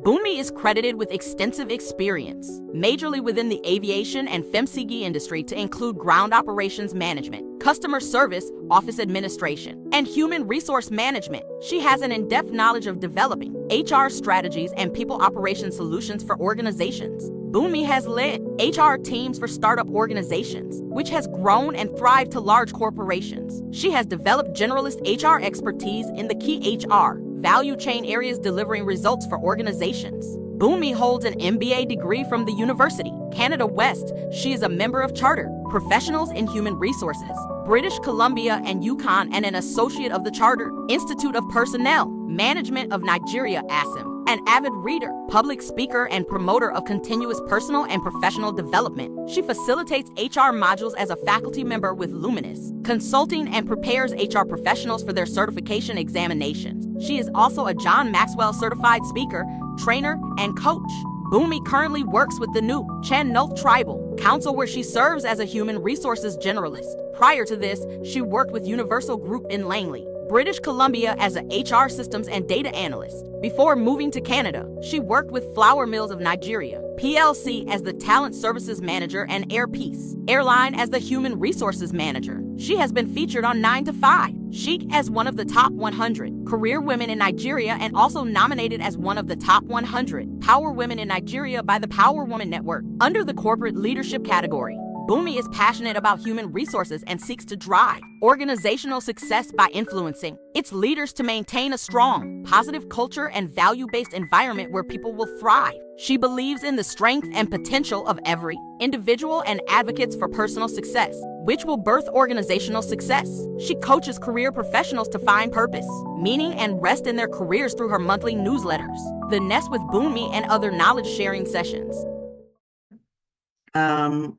Bunmi is credited with extensive experience, majorly within the aviation and FMCG industry to include ground operations management, customer service, office administration, and human resource management. She has an in-depth knowledge of developing HR strategies and people operations solutions for organizations. Bunmi has led HR teams for startup organizations, which has grown and thrived to large corporations. She has developed generalist HR expertise in the key HR value chain areas delivering results for organizations. Bunmi holds an MBA degree from the University, Canada West. She is a member of Chartered Professionals in Human Resources, British Columbia and Yukon, and an associate of the Chartered Institute of Personnel Management of Nigeria, ASIM. An avid reader, public speaker, and promoter of continuous personal and professional development. She facilitates HR modules as a faculty member with Luminous Consulting and prepares HR professionals for their certification examinations. She is also a John Maxwell certified speaker, trainer, and coach. Bunmi currently works with the new Chan-Noth Tribal Council, where she serves as a human resources generalist. Prior to this, she worked with Universal Group in Langley, British Columbia as an HR systems and data analyst. Before moving to Canada, she worked with Flour Mills of Nigeria, PLC as the talent services manager, and Air Peace Airline as the human resources manager. She has been featured on 9 to 5 Chic as one of the top 100 career women in Nigeria, and also nominated as one of the top 100 power women in Nigeria by the Power Woman Network under the corporate leadership category. Bunmi is passionate about human resources and seeks to drive organizational success by influencing its leaders to maintain a strong, positive culture and value-based environment where people will thrive. She believes in the strength and potential of every individual and advocates for personal success, which will birth organizational success. She coaches career professionals to find purpose, meaning, and rest in their careers through her monthly newsletters, The Nest with Bunmi, and other knowledge-sharing sessions.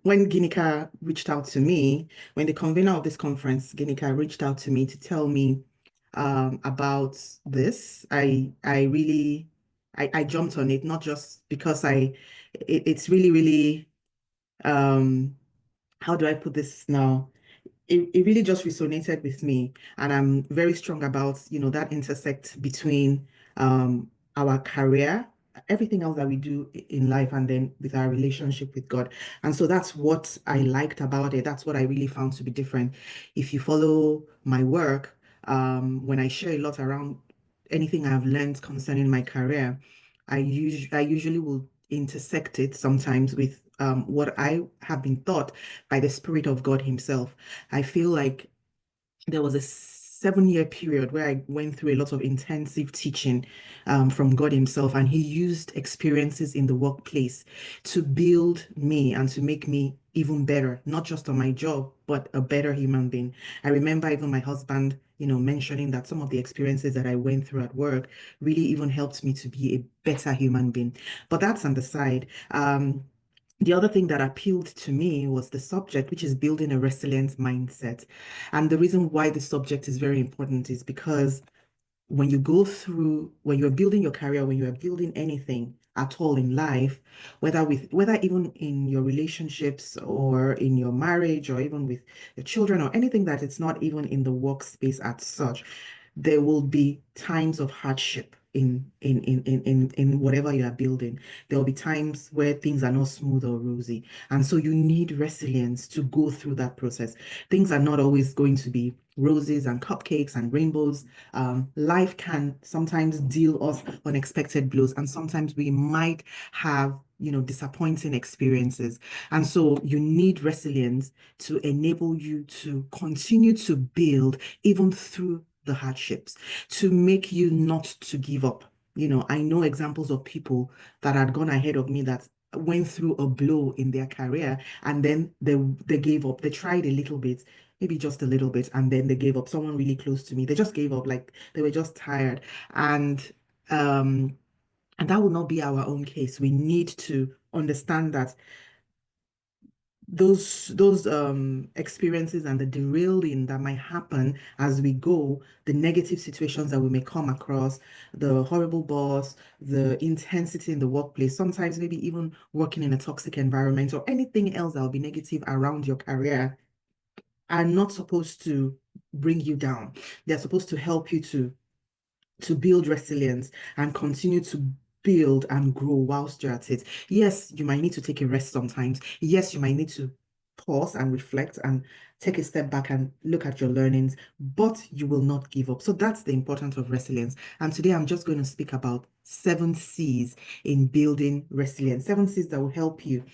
When Ginika reached out to me, when the convener of this conference, Ginika, reached out to me to tell me about this, I jumped on it, not just because it's really, how do I put this now? It really just resonated with me, and I'm very strong about, that intersect between our career, everything else that we do in life, and then with our relationship with God. And so that's what I liked about it. That's what I really found to be different. If you follow my work, when I share a lot around anything I've learned concerning my career, I usually will intersect it sometimes with what I have been taught by the Spirit of God Himself. I feel like there was a 7-year period where I went through a lot of intensive teaching from God Himself, and He used experiences in the workplace to build me and to make me even better, not just on my job, but a better human being. I remember even my husband, mentioning that some of the experiences that I went through at work really even helped me to be a better human being. But that's on the side. The other thing that appealed to me was the subject, which is building a resilient mindset. And the reason why this subject is very important is because when you're building your career, when you are building anything at all in life, whether even in your relationships or in your marriage or even with your children or anything that it's not even in the workspace as such, there will be times of hardship in whatever you are building. There will be times where things are not smooth or rosy. And so you need resilience to go through that process. Things are not always going to be roses and cupcakes and rainbows. Life can sometimes deal us unexpected blows, and sometimes we might have disappointing experiences. And so you need resilience to enable you to continue to build even through the hardships, to make you not to give up. I know examples of people that had gone ahead of me that went through a blow in their career, and then they gave up. They tried a little bit, maybe just a little bit, and then they gave up. Someone really close to me, they just gave up, like they were just tired. And that will not be our own case. We need to understand that those experiences and the derailing that might happen as we go, the negative situations that we may come across, the horrible boss, the intensity in the workplace, sometimes maybe even working in a toxic environment or anything else that will be negative around your career, are not supposed to bring you down. They're supposed to help you to build resilience and continue to build and grow whilst you're at it. Yes, you might need to take a rest sometimes. Yes, you might need to pause and reflect and take a step back and look at your learnings, but you will not give up. So that's the importance of resilience. And today I'm just going to speak about 7 C's in building resilience, 7 C's that will help you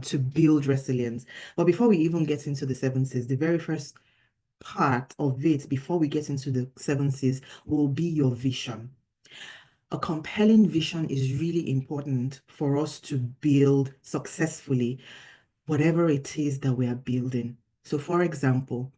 to build resilience. But before we even get into the 7 C's, the very first part of it, before we get into the 7 C's, will be your vision. A compelling vision is really important for us to build successfully whatever it is that we are building. So, for example,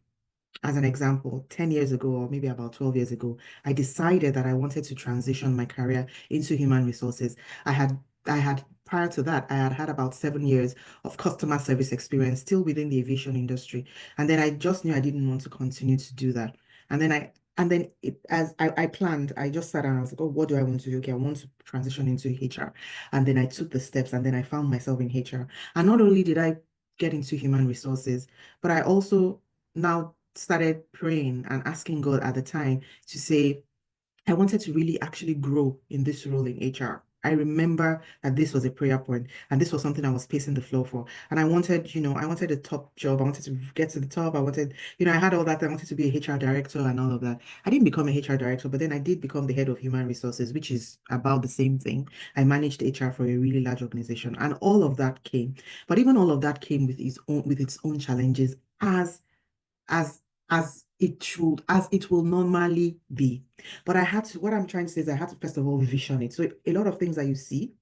as an example, 10 years ago, or maybe about 12 years ago, I decided that I wanted to transition my career into human resources. Prior to that, I had had about 7 years of customer service experience, still within the aviation industry. And then I just knew I didn't want to continue to do that. And then as I planned, I just sat down and I was like, oh, what do I want to do? Okay, I want to transition into HR. And then I took the steps and then I found myself in HR. And not only did I get into human resources, but I also now started praying and asking God at the time to say, I wanted to really actually grow in this role in HR. I remember that this was a prayer point and this was something I was pacing the floor for. And I wanted, I wanted a top job. I wanted to get to the top. I wanted, I had all that. I wanted to be a HR director and all of that. I didn't become a HR director, but then I did become the head of human resources, which is about the same thing. I managed HR for a really large organization and all of that came. But even all of that came with its own challenges as as it will normally be. But what I'm trying to say is I had to first of all vision it. So a lot of things that you see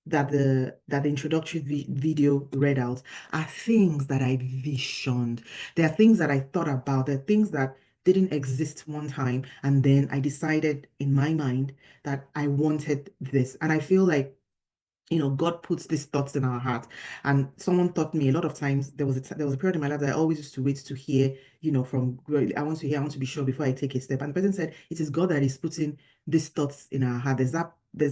that the introductory video read out are things that I visioned. There are things that I thought about. There are things that didn't exist one time. And then I decided in my mind that I wanted this. And I feel like God puts these thoughts in our heart. And someone taught me a lot of times, there was a period in my life that I always used to wait to hear, I want to be sure before I take a step. And the person said, it is God that is putting these thoughts in our heart. There's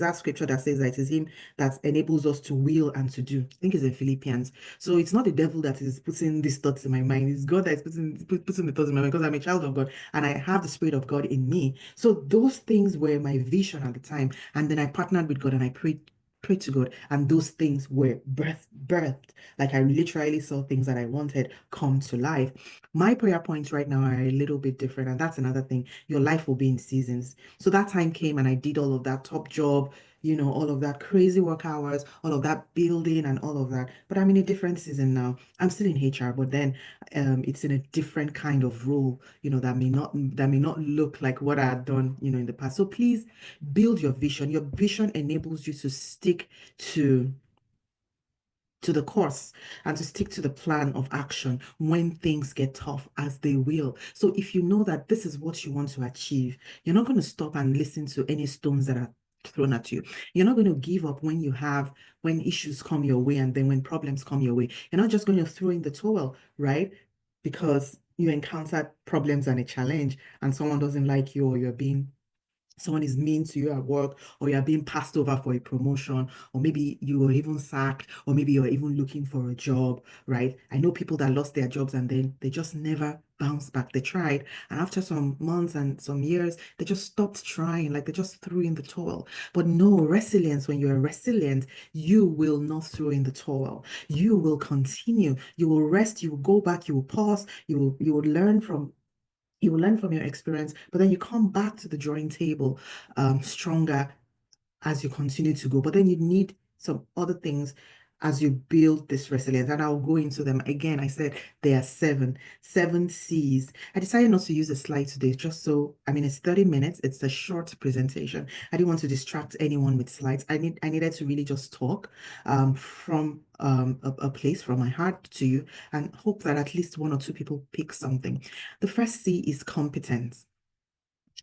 that scripture that says that it is him that enables us to will and to do. I think it's in Philippians. So it's not the devil that is putting these thoughts in my mind. It's God that is putting the thoughts in my mind because I'm a child of God and I have the Spirit of God in me. So those things were my vision at the time. And then I partnered with God and I prayed to God, and those things were birthed. Like I literally saw things that I wanted come to life. My prayer points right now are a little bit different, and that's another thing. Your life will be in seasons. So that time came, and I did all of that top job, all of that crazy work hours, all of that building, and all of that. But I'm in a different season now. I'm still in HR, but then it's in a different kind of role, that may not look like what I had done, in the past. So please build your vision. Your vision enables you to stick to the course and to stick to the plan of action when things get tough, as they will. So if you know that this is what you want to achieve, you're not going to stop and listen to any stones that are thrown at you. You're not going to give up when issues come your way and then when problems come your way. You're not just going to throw in the towel, right? Because you encountered problems and a challenge and someone doesn't like you, or someone is mean to you at work, or you are being passed over for a promotion, or maybe you were even sacked, or maybe you're even looking for a job, right? I know people that lost their jobs and then they just never bounced back. They tried, and after some months and some years, they just stopped trying, like they just threw in the towel. But no, resilience, when you're resilient, you will not throw in the towel. You will continue. You will rest, you will go back, you will pause, you will learn from your experience, but then you come back to the drawing table stronger as you continue to go. But then you need some other things as you build this resilience. And I'll go into them. Again, I said there are seven C's. I decided not to use a slide today, it's 30 minutes. It's a short presentation. I didn't want to distract anyone with slides. I needed to really just talk from a place from my heart to you and hope that at least one or two people pick something. The first C is competence.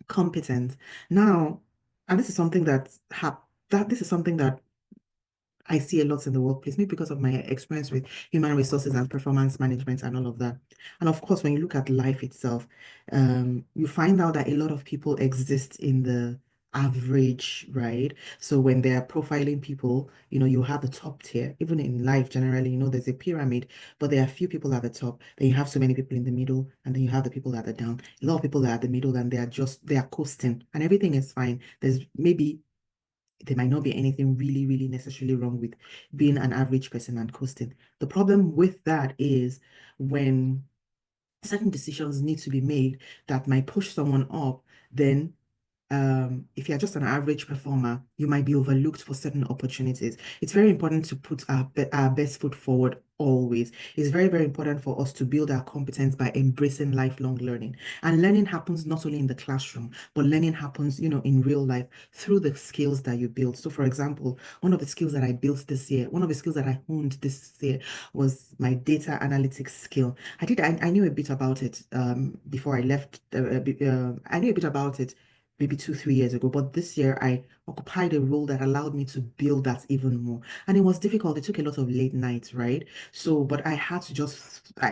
Competent. Now, and this is something this is something that I see a lot in the workplace, maybe because of my experience with human resources and performance management and all of that. And of course, when you look at life itself, you find out that a lot of people exist in the average, right? So when they are profiling people, you have the top tier. Even in life, generally, there's a pyramid, but there are few people at the top. Then you have so many people in the middle, and then you have the people at the down. A lot of people are at the middle, and they are coasting, and everything is fine. There's maybe there might not be anything really, really necessarily wrong with being an average person and coasting. The problem with that is when certain decisions need to be made that might push someone up, then if you're just an average performer, you might be overlooked for certain opportunities. It's very important to put our best foot forward always. It's very, very important for us to build our competence by embracing lifelong learning. And learning happens not only in the classroom, but learning happens, in real life through the skills that you build. So, for example, one of the skills that I built this year, one of the skills that I honed this year was my data analytics skill. I knew a bit about it before I left. I knew a bit about it maybe 2, 3 years ago. But this year, I occupied a role that allowed me to build that even more. And it was difficult. It took a lot of late nights, right? So, but I had to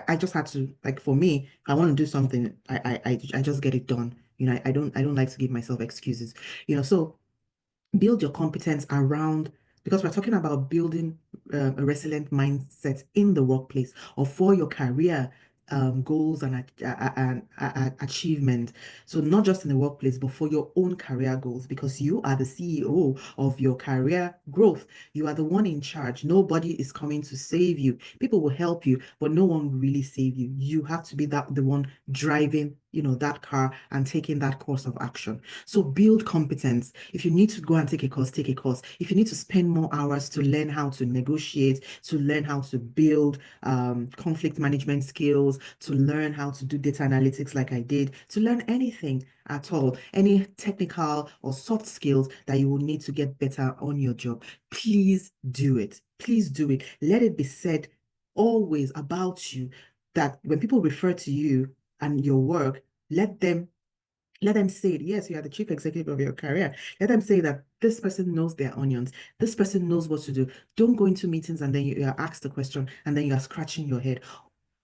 I just had to, like, for me, if I want to do something, I just get it done. I don't like to give myself excuses. So build your competence around, because we're talking about building a resilient mindset in the workplace or for your career goals and achievement. So not just in the workplace, but for your own career goals, because you are the CEO of your career growth. You are the one in charge. Nobody is coming to save you. People will help you, but no one will really save you. You have to be the one driving, that car and taking that course of action. So build competence. If you need to go and take a course, take a course. If you need to spend more hours to learn how to negotiate, to learn how to build conflict management skills, to learn how to do data analytics like I did, to learn anything at all, any technical or soft skills that you will need to get better on your job, please do it. Please do it. Let it be said always about you that when people refer to you and your work, let them say it. Yes, you are the chief executive of your career. Let them say that this person knows their onions. This person knows what to do. Don't go into meetings and then you are asked a question and then you are scratching your head.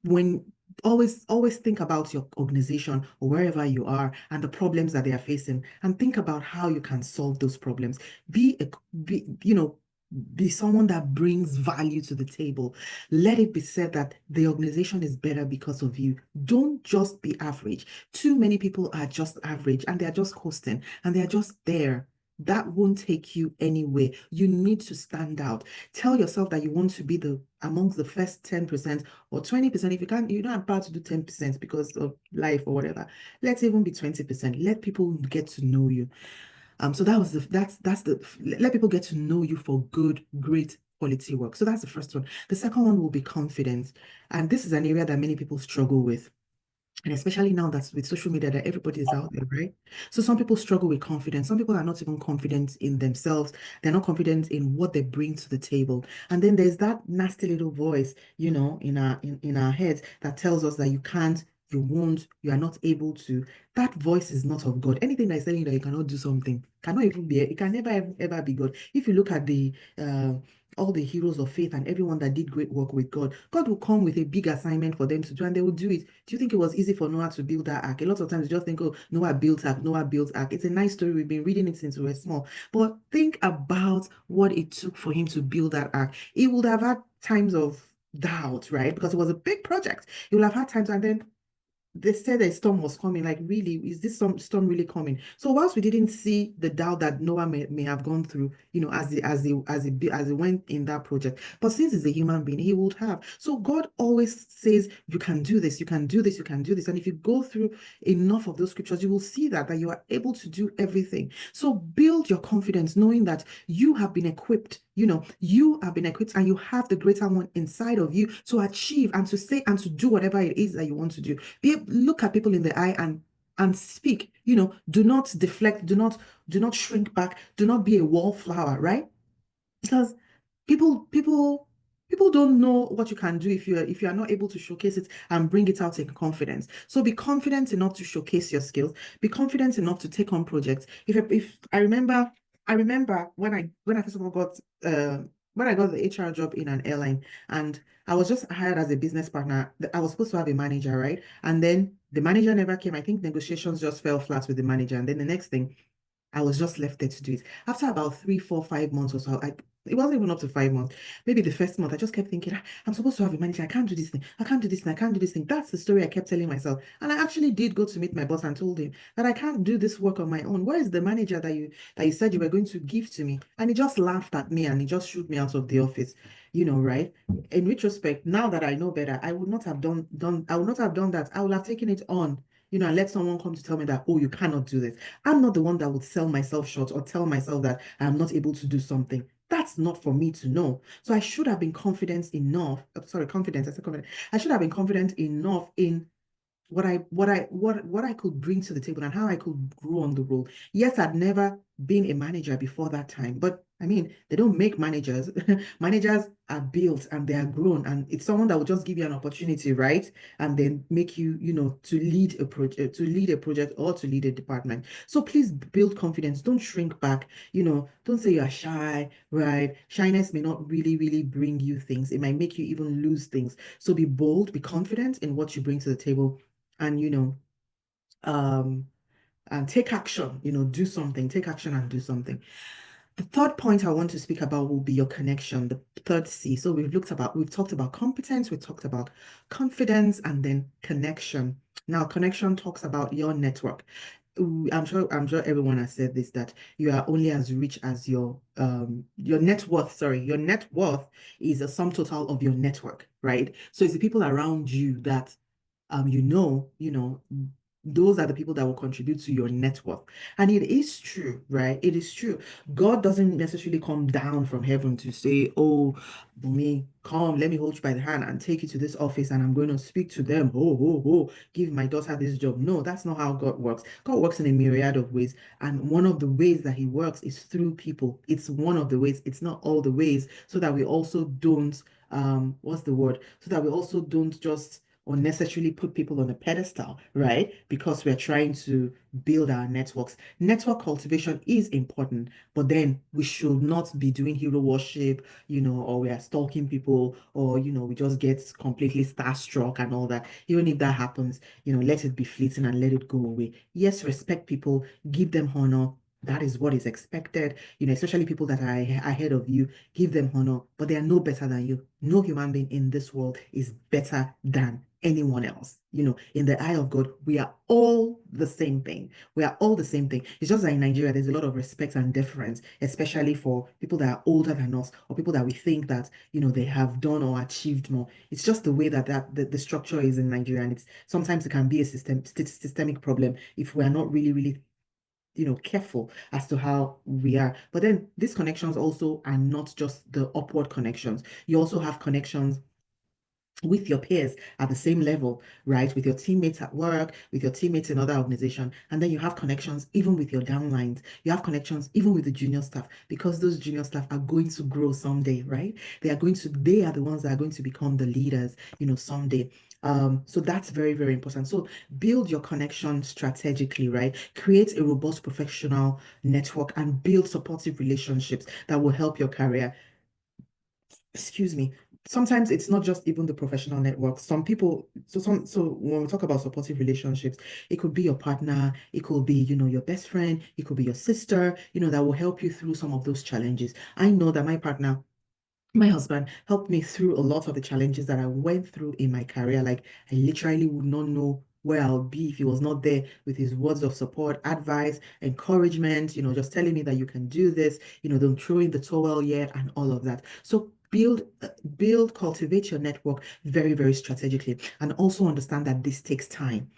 When always think about your organization or wherever you are and the problems that they are facing, and think about how you can solve those problems. Be a be you know be someone that brings value to the table. Let it be said that the organization is better because of you. Don't just be average. Too many people are just average and they're just coasting and they're just there. That won't take you anywhere. You need to stand out. Tell yourself that you want to be amongst the first 10% or 20%. If you're not about to do 10% because of life or whatever, let's even be 20%. Let people get to know you. So that's the let people get to know you for good, great quality work. So that's the first one. The second one will be confidence. And this is an area that many people struggle with. And especially now that with social media that everybody is out there, right? So some people struggle with confidence. Some people are not even confident in themselves. They're not confident in what they bring to the table. And then there's that nasty little voice, in our heads that tells us that you can't, you won't, you are not able to. That voice is not of God. Anything that is telling you that you cannot do something cannot even be, it can never ever be God. If you look at all the heroes of faith and everyone that did great work with God, God will come with a big assignment for them to do, and they will do it. Do you think it was easy for Noah to build that ark? A lot of times you just think, oh, Noah built ark, Noah built ark. It's a nice story. We've been reading it since we were small. But think about what it took for him to build that ark. He would have had times of doubt, right? Because it was a big project. He would have had times, and then they said a storm was coming. Like, really, is this storm really coming? So whilst we didn't see the doubt that Noah may have gone through, as he went in that project, but since he's a human being, he would have. So God always says, you can do this, you can do this, you can do this. And if you go through enough of those scriptures, you will see that you are able to do everything. So build your confidence, knowing that you have been equipped. You have been equipped and you have the greater one inside of you to achieve and to say and to do whatever it is that you want to do. Look at people in the eye and speak. Do not deflect, do not shrink back, do not be a wallflower, right? Because people don't know what you can do if you are not able to showcase it and bring it out in confidence. So be confident enough to showcase your skills. Be confident enough to take on projects. If I remember when I first of all got when I got the HR job in an airline, and I was just hired as a business partner. I was supposed to have a manager, right? And then the manager never came. I think negotiations just fell flat with the manager. And then the next thing, I was just left there to do it. After about 3, 4, 5 months or so, It wasn't even up to 5 months. Maybe the first month, I just kept thinking, "Ah, I'm supposed to have a manager. I can't do this thing. I can't do this thing. I can't do this thing." That's the story I kept telling myself. And I actually did go to meet my boss and told him that I can't do this work on my own. Where is the manager that you said you were going to give to me? And he just laughed at me and he just shoot me out of the office. Right? In retrospect, now that I know better, I would not have I would not have done that. I would have taken it on. And let someone come to tell me that, oh, you cannot do this. I'm not the one that would sell myself short or tell myself that I'm not able to do something. That's not for me to know. So I should have been confident enough. Sorry, confident. I said confident. I should have been confident enough in what I could bring to the table and how I could grow on the role. Yes, I'd never been a manager before that time, but I mean, they don't make managers. Managers are built and they are grown, and it's someone that will just give you an opportunity, right? And then make you, to lead a project, or to lead a department. So please build confidence. Don't shrink back. Don't say you're shy, right? Shyness may not really, really bring you things. It might make you even lose things. So be bold, be confident in what you bring to the table, and um and take action, do something, take action and do something. The third point I want to speak about will be your connection, the third C. So we've talked about competence, we've talked about confidence, and then connection. Now, connection talks about your network. I'm sure everyone has said this, that you are only as rich as your net worth. Sorry, your net worth is a sum total of your network, right? So it's the people around you that those are the people that will contribute to your net worth. And it is true, right? It is true. God doesn't necessarily come down from heaven to say, oh, Bunmi, come, let me hold you by the hand and take you to this office and I'm going to speak to them. Oh, oh, oh, give my daughter this job. No, that's not how God works. God works in a myriad of ways. And one of the ways that he works is through people. It's one of the ways. It's not all the ways. So that we also don't, what's the word? So that we also don't just unnecessarily put people on a pedestal, right? Because we're trying to build our networks. Network cultivation is important, but then we should not be doing hero worship, or we are stalking people, or, we just get completely starstruck and all that. Even if that happens, let it be fleeting and let it go away. Yes, respect people, give them honor. That is what is expected, especially people that are ahead of you. Give them honor, but they are no better than you. No human being in this world is better than anyone else. In the eye of God, we are all the same thing. We are all the same thing. It's just that in Nigeria, there's a lot of respect and deference, especially for people that are older than us or people that we think that, they have done or achieved more. It's just the way that the structure is in Nigeria. And sometimes it can be a systemic problem if we are not really, really careful as to how we are. But then these connections also are not just the upward connections. You also have connections with your peers at the same level, right? With your teammates at work, with your teammates in other organization, and then you have connections even with your downlines. You have connections even with the junior staff, because those junior staff are going to grow someday, right? They are the ones that are going to become the leaders, someday. So that's very, very important. So build your connection strategically, right? Create a robust professional network and build supportive relationships that will help your career. Excuse me. Sometimes it's not just even the professional network. Some people, so when we talk about supportive relationships, it could be your partner, it could be, your best friend, it could be your sister, that will help you through some of those challenges. I know that my husband helped me through a lot of the challenges that I went through in my career. Like, I literally would not know where I'll be if he was not there with his words of support, advice, encouragement, just telling me that you can do this, don't throw in the towel yet, and all of that. So cultivate your network very, very strategically, and also understand that this takes time.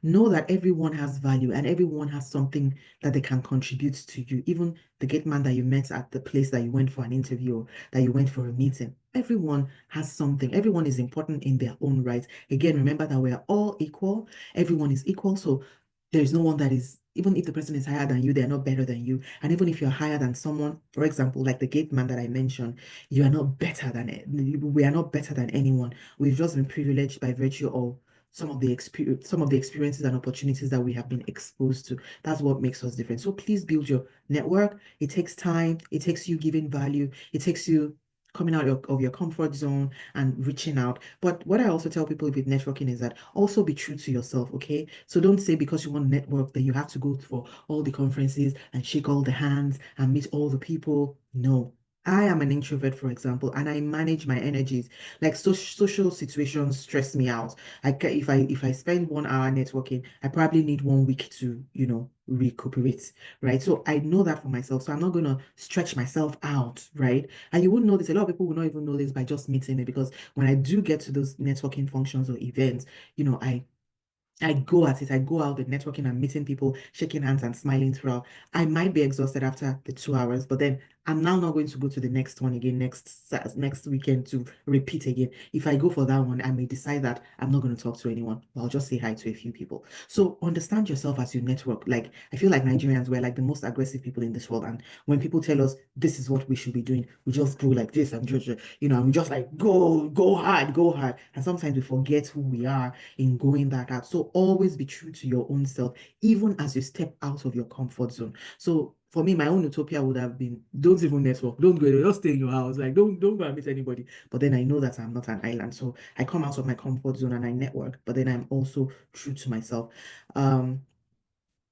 Know that everyone has value and everyone has something that they can contribute to you. Even the gate man that you met at the place that you went for an interview, that you went for a meeting. Everyone has something. Everyone is important in their own right. Again, remember that we are all equal. Everyone is equal. So there's no one that is, even if the person is higher than you, they're not better than you. And even if you're higher than someone, for example, like the gate man that I mentioned, you are not better than it. We are not better than anyone. We've just been privileged by virtue of some of the experiences and opportunities that we have been exposed to. That's what makes us different. So please build your network. It takes time. It takes you giving value. It takes you coming out of your comfort zone and reaching out. But what I also tell people with networking is that also be true to yourself, okay? So don't say because you want to network that you have to go for all the conferences and shake all the hands and meet all the people. No. I am an introvert, for example, and I manage my energies. Like social situations stress me out. If I spend 1 hour networking, I probably need 1 week to, recuperate, right? So I know that for myself. So I'm not gonna stretch myself out, right? And you wouldn't know this. A lot of people will not even know this by just meeting me because when I do get to those networking functions or events, I go at it. I go out the networking and meeting people, shaking hands and smiling throughout. I might be exhausted after the 2 hours, but then I'm now not going to go to the next one again next weekend to repeat again. If I go for that one, I may decide that I'm not going to talk to anyone. I'll just say hi to a few people. So understand yourself as you network. Like I feel like Nigerians were like the most aggressive people in this world. And when people tell us this is what we should be doing, we just go like this and just, and we just like go hard, go hard. And sometimes we forget who we are in going that out. So always be true to your own self, even as you step out of your comfort zone. So for me, my own utopia would have been don't even network, don't go, just stay in your house, like don't go and meet anybody. But then I know that I'm not an island, so I come out of my comfort zone and I network. But then I'm also true to myself. Um,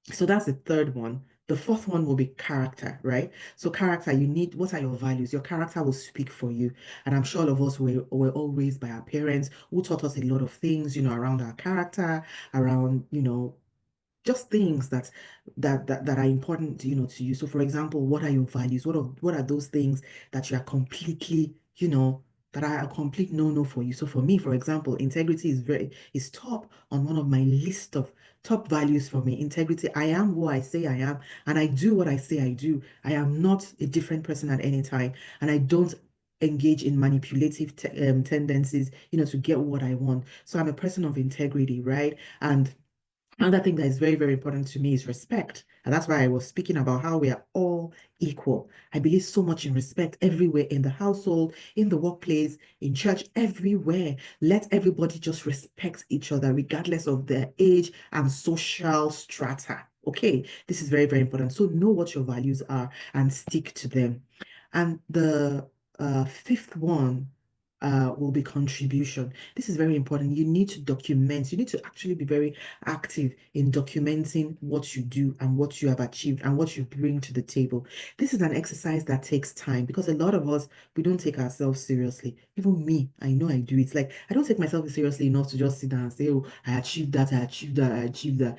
so that's the third one. The fourth one will be character, right? So character, what are your values? Your character will speak for you. And I'm sure all of us were all raised by our parents who taught us a lot of things, around our character, around, just things that are important, to you. So for example, what are your values? What are those things that you are completely, that are a complete no-no for you? So for me, for example, integrity is top on one of my list of top values for me. Integrity. I am who I say I am, and I do what I say I do. I am not a different person at any time, and I don't engage in manipulative tendencies, to get what I want. So I'm a person of integrity, right? And another thing that is very, very important to me is respect. And that's why I was speaking about how we are all equal. I believe so much in respect everywhere in the household, in the workplace, in church, everywhere. Let everybody just respect each other, regardless of their age and social strata. Okay, this is very, very important. So know what your values are and stick to them. And the fifth one will be contribution. This is very important. You need to document. You need to actually be very active in documenting what you do and what you have achieved and what you bring to the table. This is an exercise that takes time because a lot of us, we don't take ourselves seriously. Even me, I know I do. It's like I don't take myself seriously enough to just sit down and say, oh, I achieved that, I achieved that, I achieved that.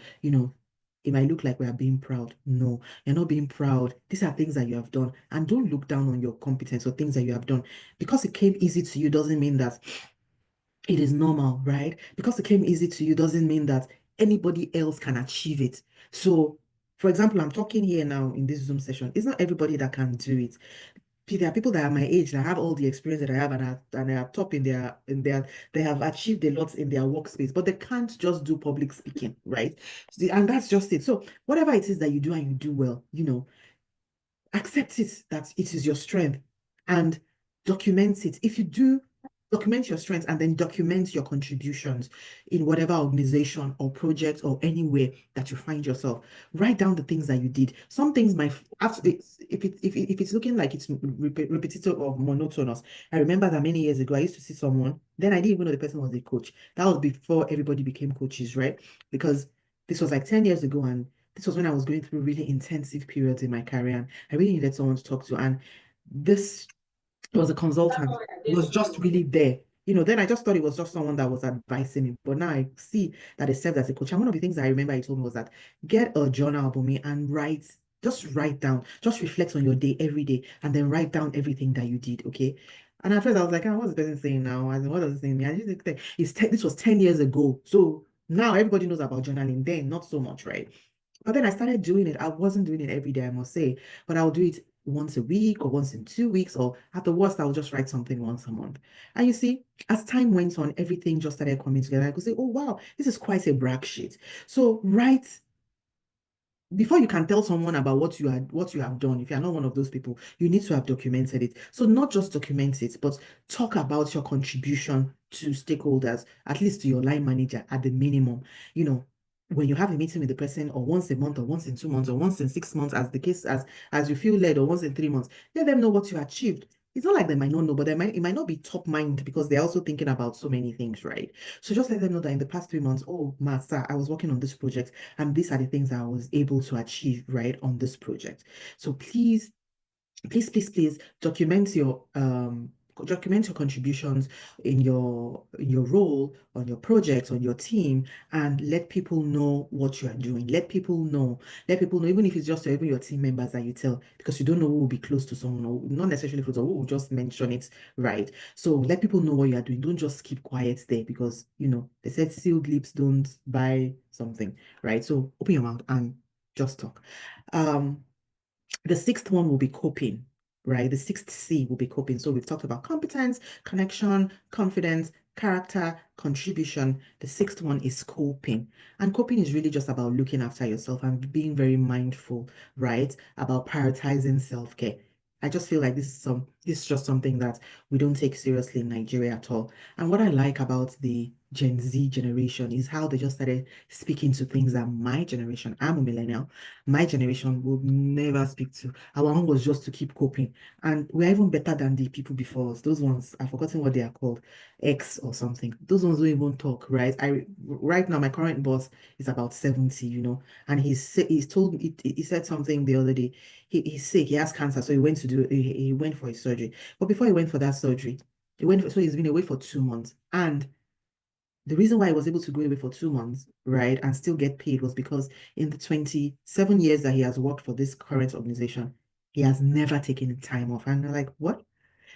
It might look like we are being proud. No, you're not being proud. These are things that you have done. And don't look down on your competence or things that you have done. Because it came easy to you doesn't mean that it is normal, right? Because it came easy to you doesn't mean that anybody else can achieve it. So, for example, I'm talking here now in this Zoom session. It's not everybody that can do it. There are people that are my age that have all the experience that I have and are top they have achieved a lot in their workspace, but they can't just do public speaking, right? And that's just it. So whatever it is that you do and you do well, accept it that it is your strength and document it. If you do, document your strengths and then document your contributions in whatever organization or project or anywhere that you find yourself. Write down the things that you did. Some things might after if it's looking like it's repetitive or monotonous. I remember that many years ago I used to see someone, then I didn't even know the person was a coach. That was before everybody became coaches, right? Because this was like 10 years ago, and this was when I was going through really intensive periods in my career, and I really needed someone to talk to. And this was a consultant. He was just really there. Then I just thought it was just someone that was advising me. But now I see that it served as a coach. And one of the things I remember he told me was that get a journal, Bunmi, and just write down, just reflect on your day every day, and then write down everything that you did. Okay. And at first I was like, what's the person saying now? As in, what does it mean? I just think this was 10 years ago. So now everybody knows about journaling. Then not so much, right? But then I started doing it. I wasn't doing it every day, I must say, but I'll do it once a week or once in 2 weeks, or at the worst, I'll just write something once a month. And you see, as time went on, everything just started coming together. I could say, oh, wow, this is quite a brag sheet. So write before you can tell someone about what you have done. If you're not one of those people, you need to have documented it. So not just document it, but talk about your contribution to stakeholders, at least to your line manager at the minimum. When you have a meeting with the person, or once a month or once in 2 months or once in 6 months, as the case as you feel led, or once in 3 months, let them know what you achieved. It's not like they might not know, but it might not be top mind because they're also thinking about so many things, right? So just let them know that in the past 3 months, oh, master, I was working on this project, and these are the things that I was able to achieve, right, on this project. So please please document your contributions in your role, on your projects, on your team, and let people know what you are doing. Let people know, even if it's just even your team members that you tell, because you don't know who will be close to someone, or not necessarily close, or who will just mention it, right? So let people know what you are doing. Don't just keep quiet there, because they said sealed lips don't buy something, right? So open your mouth and just talk. Um, the sixth one will be coping, right? The sixth C will be coping. So we've talked about competence, connection, confidence, character, contribution. The sixth one is coping. And coping is really just about looking after yourself and being very mindful, right? About prioritizing self-care. I just feel like this is just something that we don't take seriously in Nigeria at all. And what I like about the Gen Z generation is how they just started speaking to things that my generation, I'm a millennial, my generation would never speak to. Our own was just to keep coping. And we're even better than the people before us. Those ones, I've forgotten what they are called, X or something. Those ones don't even talk, right? Right now, my current boss is about 70, and he's told me, he said something the other day. He's sick, he has cancer, so he went for his surgery. But before he went for that surgery, so he's been away for 2 months. And the reason why I was able to go away for 2 months, right, and still get paid was because in the 27 years that he has worked for this current organization, he has never taken time off. And they're like, what?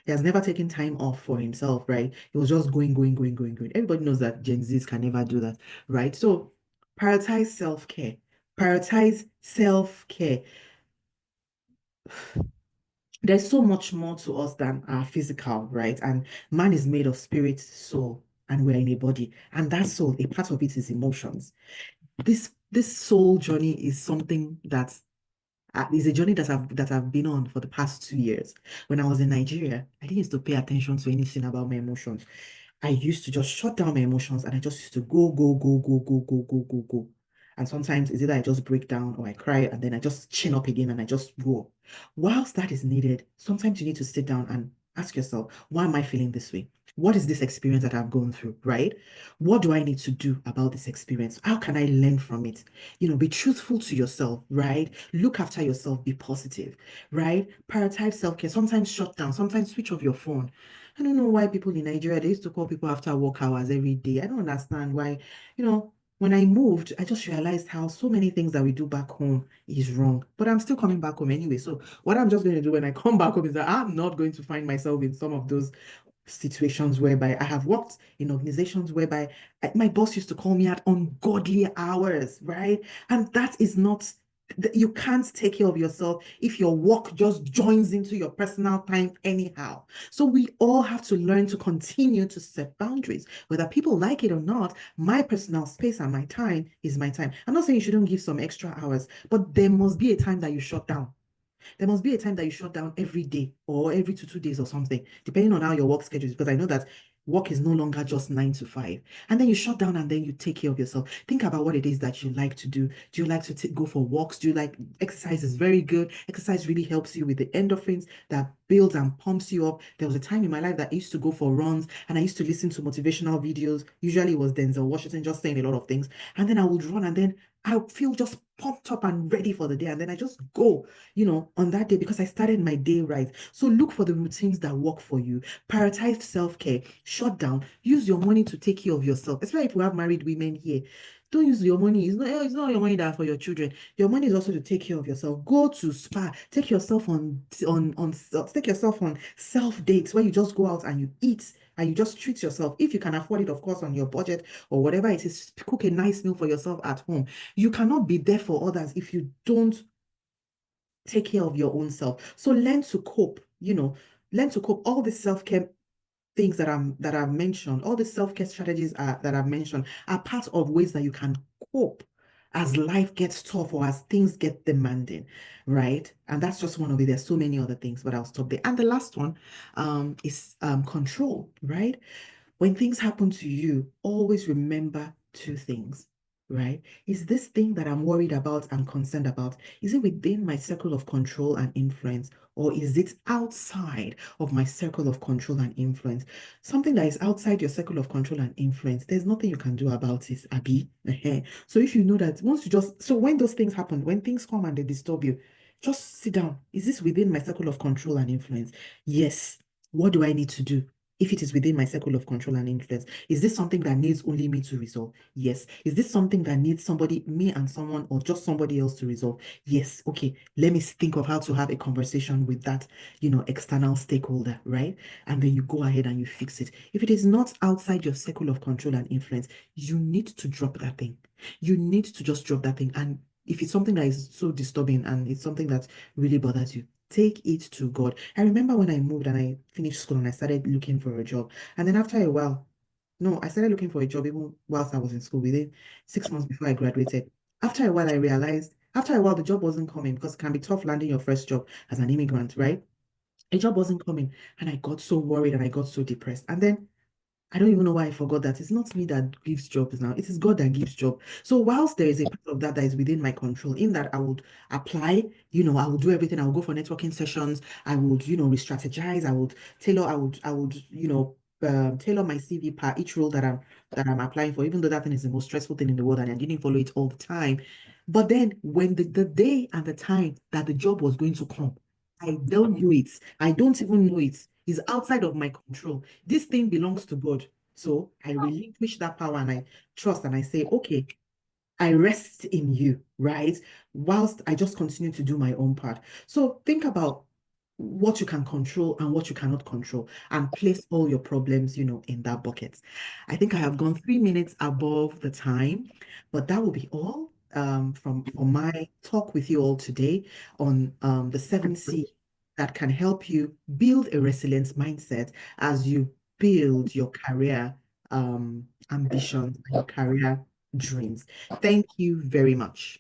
He has never taken time off for himself, right? He was just going, going, going, going, going. Everybody knows that Gen Zs can never do that, right? So prioritize self-care. Prioritize self-care. There's so much more to us than our physical, right? And man is made of spirit, soul, and we're in a body. And that soul, a part of it is emotions. This soul journey is something that is a journey that I've been on for the past 2 years. When I was in Nigeria, I didn't used to pay attention to anything about my emotions. I used to just shut down my emotions and I just used to go, go, go, go, go, go, go, go, go. And sometimes it's either I just break down or I cry and then I just chin up again and I just roar. Whilst that is needed, sometimes you need to sit down and ask yourself, why am I feeling this way? What is this experience that I've gone through, right? What do I need to do about this experience? How can I learn from it? Be truthful to yourself, right? Look after yourself, be positive, right? Prioritize self-care. Sometimes shut down, sometimes switch off your phone. I don't know why people in Nigeria, they used to call people after work hours every day. I don't understand why, when I moved, I just realized how so many things that we do back home is wrong. But I'm still coming back home anyway. So what I'm just going to do when I come back home is that I'm not going to find myself in some of those situations whereby I have worked in organizations whereby my boss used to call me at ungodly hours, right? And that is not, you can't take care of yourself if your work just joins into your personal time anyhow. So we all have to learn to continue to set boundaries, whether people like it or not. My personal space and my time is my time. I'm not saying you shouldn't give some extra hours, but there must be a time that you shut down. There must be a time that you shut down every day or every 2 days or something, depending on how your work schedule is. Because I know that work is no longer just 9 to 5. And then you shut down and then you take care of yourself. Think about what it is that you like to do. Do you like to go for walks? Do you like exercise? Is very good. Exercise really helps you with the endorphins that builds and pumps you up. There was a time in my life that I used to go for runs and I used to listen to motivational videos. Usually it was Denzel Washington just saying a lot of things. And then I would run and then I feel just pumped up and ready for the day. And then I just go on that day because I started my day right. So look for the routines that work for you. Prioritize self-care. Shut down. Use your money to take care of yourself. Especially if we have married women here. Don't use your money. It's not your money that for your children. Your money is also to take care of yourself. Go to spa. Take yourself on self dates where you just go out and you eat and you just treat yourself. If you can afford it, of course, on your budget or whatever it is, cook a nice meal for yourself at home. You cannot be there for others if you don't take care of your own self. So learn to cope, learn to cope. All the self-care things that I've mentioned, all the self-care strategies that I've mentioned are part of ways that you can cope as life gets tough or as things get demanding, right? And that's just one of it. There's so many other things, but I'll stop there. And the last one is control, right? When things happen to you, always remember two things, right? Is this thing that I'm worried about and concerned about, is it within my circle of control and influence, or is it outside of my circle of control and influence? Something that is outside your circle of control and influence, there's nothing you can do about it, Abby. So if you know that so when those things happen, when things come and they disturb you, Just sit down. Is this within my circle of control and influence? Yes. What do I need to do? If it is within my circle of control and influence, is this something that needs only me to resolve? Yes. Is this something that needs somebody, me and someone, or just somebody else to resolve? Yes. Okay. Let me think of how to have a conversation with that, external stakeholder, right? And then you go ahead and you fix it. If it is not outside your circle of control and influence, you need to drop that thing. You need to just drop that thing. And if it's something that is so disturbing and it's something that really bothers you, take it to God. I remember when I moved and I finished school and I started looking for a job. And then after a while, no, I started looking for a job even whilst I was in school, within 6 months before I graduated. After a while, I realized, after a while, the job wasn't coming because it can be tough landing your first job as an immigrant, right? A job wasn't coming. And I got so worried and I got so depressed. And then I don't even know why I forgot that. It's not me that gives jobs now. It is God that gives job. So whilst there is a part of that that is within my control, in that I would apply, I would do everything. I would go for networking sessions. I would, re-strategize. I would tailor my CV per each role that I'm applying for, even though that thing is the most stressful thing in the world and I didn't follow it all the time. But then when the day and the time that the job was going to come, I don't know it. I don't even know it. It's outside of my control. This thing belongs to God. So I relinquish that power and I trust and I say, okay, I rest in you, right? Whilst I just continue to do my own part. So think about what you can control and what you cannot control and place all your problems, in that bucket. I think I have gone 3 minutes above the time, but that will be all from my talk with you all today on the 7C that can help you build a resilient mindset as you build your career ambitions and your career dreams. Thank you very much.